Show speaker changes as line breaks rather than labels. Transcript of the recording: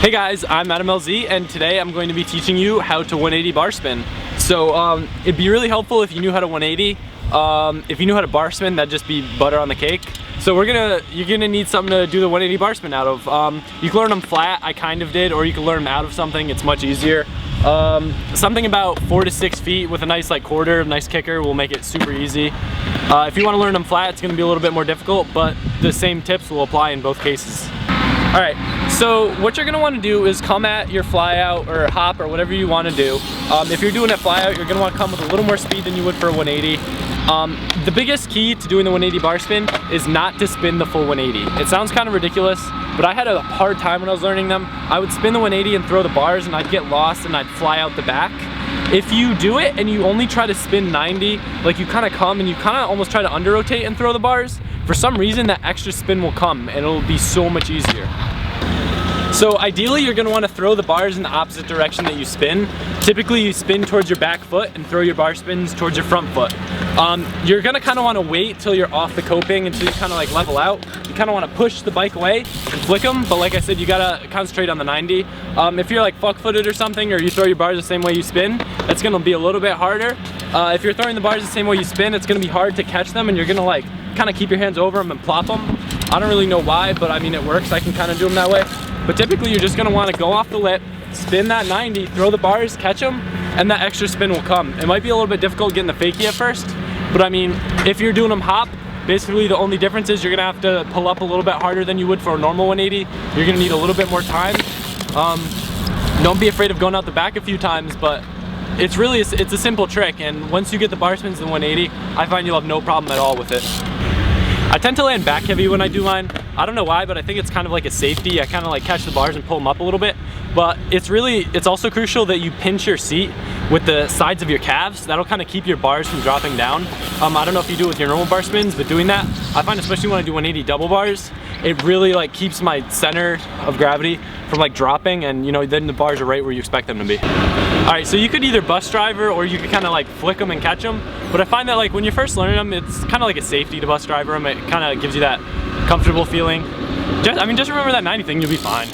Hey guys, I'm Adam LZ, and today I'm going to be teaching you how to 180 bar spin. So it'd be really helpful if you knew how to 180. If you knew how to bar spin, that'd just be butter on the cake. So you're gonna need something to do the 180 bar spin out of. You can learn them flat, I kind of did, or you can learn them out of something, it's much easier. Something about 4 to 6 feet with a nice quarter, nice kicker will make it super easy. If you want to learn them flat, it's gonna be a little bit more difficult, but the same tips will apply in both cases. Alright, so what you're going to want to do is come at your fly out or hop or whatever you want to do. If you're doing a fly out, you're going to want to come with a little more speed than you would for a 180. The biggest key to doing the 180 bar spin is not to spin the full 180. It sounds kind of ridiculous, but I had a hard time when I was learning them. I would spin the 180 and throw the bars and I'd get lost and I'd fly out the back. If you do it and you only try to spin 90, like you kind of come and you kind of almost try to under rotate and throw the bars, for some reason that extra spin will come and it'll be so much easier. So ideally you're going to want to throw the bars in the opposite direction that you spin. Typically you spin towards your back foot and throw your bar spins towards your front foot. You're going to kind of want to wait till you're off the coping until you kind of level out. You kind of want to push the bike away and flick them, but like I said, you got to concentrate on the 90. If you're fuck-footed or something, or you throw your bars the same way you spin, it's going to be a little bit harder. If you're throwing the bars the same way you spin, it's going to be hard to catch them and you're going to kind of keep your hands over them and plop them. I don't really know why, but I mean it works. I can kind of do them that way. But typically you're just going to want to go off the lip, spin that 90, throw the bars, catch them, and that extra spin will come. It might be a little bit difficult getting the fakie at first, but I mean, if you're doing them hop, basically the only difference is you're going to have to pull up a little bit harder than you would for a normal 180. You're going to need a little bit more time. Don't be afraid of going out the back a few times, but it's a simple trick, and once you get the bar spins in 180, I find you'll have no problem at all with it. I tend to land back heavy when I do mine. I don't know why, but I think it's kind of like a safety. I kind of catch the bars and pull them up a little bit. But it's also crucial that you pinch your seat with the sides of your calves. That'll kind of keep your bars from dropping down. I don't know if you do it with your normal bar spins, but doing that, I find especially when I do 180 double bars, it really keeps my center of gravity from dropping, and then the bars are right where you expect them to be. Alright, so you could either bus driver or you could kind of flick them and catch them, but I find that when you're first learning them, it's kind of like a safety to bus driver them. It kind of gives you that comfortable feeling. Just remember that 90 thing, you'll be fine.